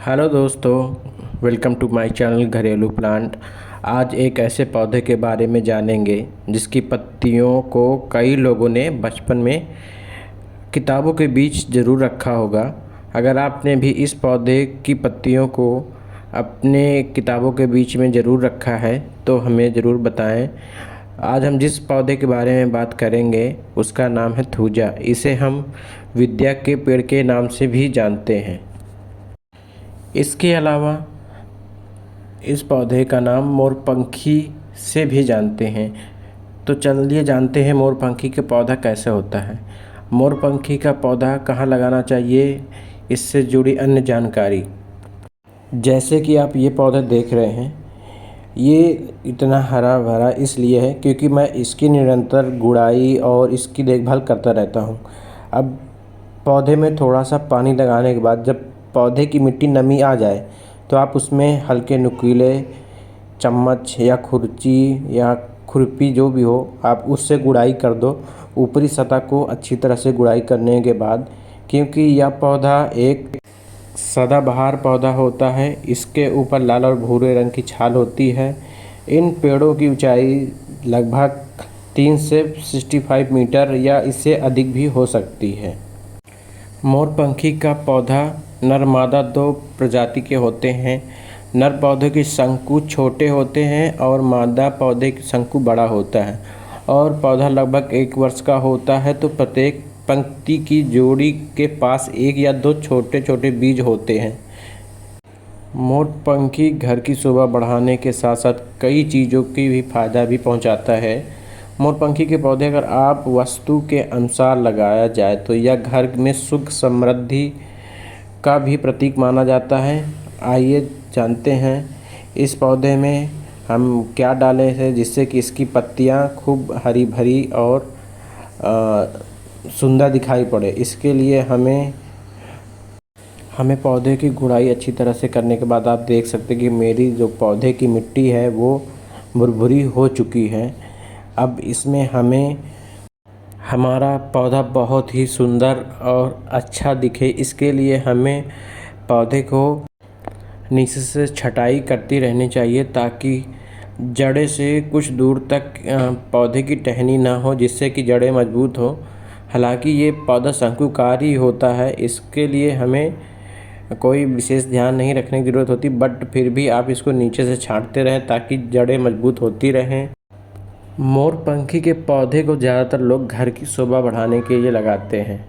Hello दोस्तों, welcome to my channel घरेलू plant. आज एक ऐसे पौधे के बारे में जानेंगे जिसकी पत्तियों को कई लोगों ने बचपन में किताबों के बीच ज़रूर रखा होगा। अगर आपने भी इस पौधे की पत्तियों को अपने किताबों के बीच में ज़रूर रखा है तो हमें ज़रूर बताएं। आज हम जिस पौधे के बारे में बात करेंगे उसका नाम है थूजा। इसे हम विद्या के पेड़ के नाम से भी जानते हैं। इसके अलावा इस पौधे का नाम मोरपंखी से भी जानते हैं। तो चलिए जानते हैं मोरपंखी का पौधा कैसे होता है। मोरपंखी का पौधा कहाँ लगाना चाहिए, इससे जुड़ी अन्य जानकारी। जैसे कि आप ये पौधा देख रहे हैं, ये इतना हरा भरा इसलिए है क्योंकि मैं इसकी निरंतर गुड़ाई और इसकी देखभाल करता रहता हूँ। अब पौधे में थोड़ा सा पानी लगाने के बाद जब पौधे की मिट्टी नमी आ जाए तो आप उसमें हल्के नुकीले चम्मच या खुरची या खुरपी जो भी हो, आप उससे गुड़ाई कर दो ऊपरी सतह को अच्छी तरह से गुड़ाई करने के बाद। क्योंकि यह पौधा एक सदाबहार पौधा होता है, इसके ऊपर लाल और भूरे रंग की छाल होती है। इन पेड़ों की ऊंचाई लगभग 3 से 65 मीटर या इससे अधिक भी हो सकती है। मोरपंखी का पौधा नर मादा 2 प्रजाति के होते हैं। नर पौधे के शंकु छोटे होते हैं और मादा पौधे के शंकु बड़ा होता है और पौधा लगभग 1 वर्ष का होता है। तो प्रत्येक पंक्ति की जोड़ी के पास 1 या 2 छोटे छोटे बीज होते हैं। मोरपंखी घर की शोभा बढ़ाने के साथ साथ कई चीज़ों की भी फायदा भी पहुंचाता है। मोरपंखी के पौधे अगर आप वास्तु के अनुसार लगाया जाए तो यह घर में सुख समृद्धि का भी प्रतीक माना जाता है। आइए जानते हैं इस पौधे में हम क्या डाले हैं जिससे कि इसकी पत्तियां खूब हरी भरी और सुंदर दिखाई पड़े। इसके लिए हमें पौधे की गुड़ाई अच्छी तरह से करने के बाद आप देख सकते हैं कि मेरी जो पौधे की मिट्टी है वो भुरभुरी हो चुकी है। अब इसमें हमारा पौधा बहुत ही सुंदर और अच्छा दिखे, इसके लिए हमें पौधे को नीचे से छटाई करती रहनी चाहिए ताकि जड़ें से कुछ दूर तक पौधे की टहनी ना हो, जिससे कि जड़ें मजबूत हो। हालांकि ये पौधा शंकुकारी होता है, इसके लिए हमें कोई विशेष ध्यान नहीं रखने की ज़रूरत होती, बट फिर भी आप इसको नीचे से छांटते रहें ताकि जड़ें मजबूत होती रहें। मोरपंखी के पौधे को ज़्यादातर लोग घर की शोभा बढ़ाने के लिए लगाते हैं,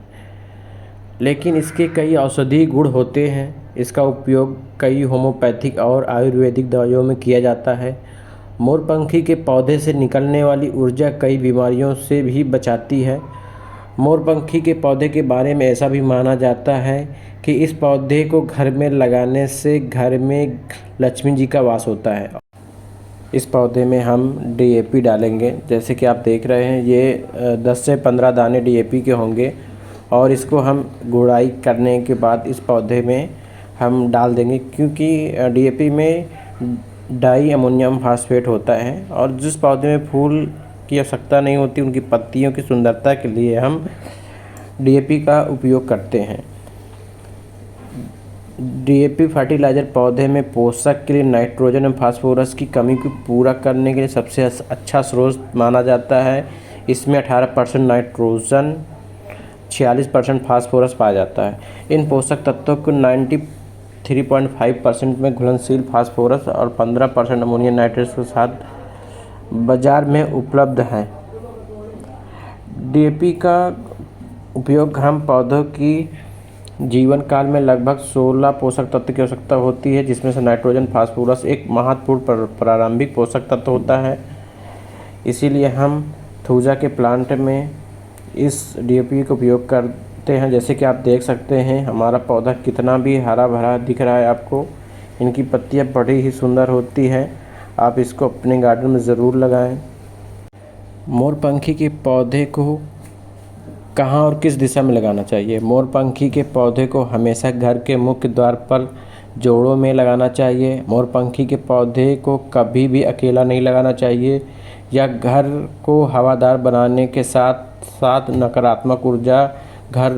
लेकिन इसके कई औषधीय गुण होते हैं। इसका उपयोग कई होम्योपैथिक और आयुर्वेदिक दवाइयों में किया जाता है। मोरपंखी के पौधे से निकलने वाली ऊर्जा कई बीमारियों से भी बचाती है। मोरपंखी के पौधे के बारे में ऐसा भी माना जाता है कि इस पौधे को घर में लगाने से घर में लक्ष्मी जी का वास होता है। इस पौधे में हम डीएपी डालेंगे। जैसे कि आप देख रहे हैं, ये 10 से 15 दाने डीएपी के होंगे और इसको हम गुड़ाई करने के बाद इस पौधे में हम डाल देंगे, क्योंकि डीएपी में डाई अमोनियम फास्फेट होता है और जिस पौधे में फूल की आवश्यकता नहीं होती, उनकी पत्तियों की सुंदरता के लिए हम डीएपी का उपयोग करते हैं। डीएपी फर्टिलाइज़र पौधे में पोषक के लिए नाइट्रोजन और फास्फोरस की कमी को पूरा करने के लिए सबसे अच्छा स्रोत माना जाता है। इसमें 18% नाइट्रोजन, 46% फास्फोरस पाया जाता है। इन पोषक तत्वों को 93.5% में घुलनशील फास्फोरस और 15% अमोनियम नाइट्रेट के साथ बाजार में उपलब्ध है। डीएपी का उपयोग हम पौधों की जीवन काल में लगभग 16 पोषक तत्व की आवश्यकता होती है, जिसमें से नाइट्रोजन फास्फोरस एक महत्वपूर्ण प्रारंभिक पोषक तत्व होता है। इसीलिए हम थूजा के प्लांट में इस डीएपी का उपयोग करते हैं। जैसे कि आप देख सकते हैं हमारा पौधा कितना भी हरा भरा दिख रहा है आपको। इनकी पत्तियां बड़ी ही सुंदर होती हैं। आप इसको अपने गार्डन में ज़रूर लगाएं। मोरपंखी के पौधे को कहाँ और किस दिशा में लगाना चाहिए? मोरपंखी के पौधे को हमेशा घर के मुख्य द्वार पर जोड़ों में लगाना चाहिए। मोरपंखी के पौधे को कभी भी अकेला नहीं लगाना चाहिए। यह घर को हवादार बनाने के साथ साथ नकारात्मक ऊर्जा घर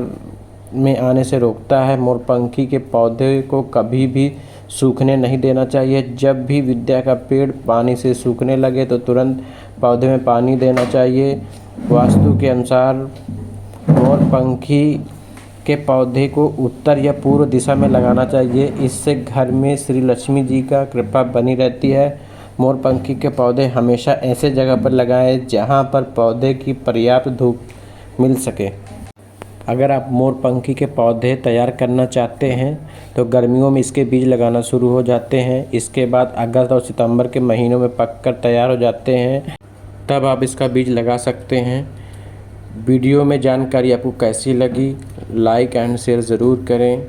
में आने से रोकता है। मोरपंखी के पौधे को कभी भी सूखने नहीं देना चाहिए। जब भी विद्या का पेड़ पानी से सूखने लगे तो तुरंत पौधे में पानी देना चाहिए। वास्तु के अनुसार मोरपंखी के पौधे को उत्तर या पूर्व दिशा में लगाना चाहिए। इससे घर में श्री लक्ष्मी जी का कृपा बनी रहती है। मोरपंखी के पौधे हमेशा ऐसे जगह पर लगाएं जहां पर पौधे की पर्याप्त धूप मिल सके। अगर आप मोरपंखी के पौधे तैयार करना चाहते हैं तो गर्मियों में इसके बीज लगाना शुरू हो जाते हैं। इसके बाद अगस्त और सितंबर के महीनों में पककर तैयार हो जाते हैं, तब आप इसका बीज लगा सकते हैं। वीडियो में जानकारी आपको कैसी लगी, लाइक एंड शेयर ज़रूर करें।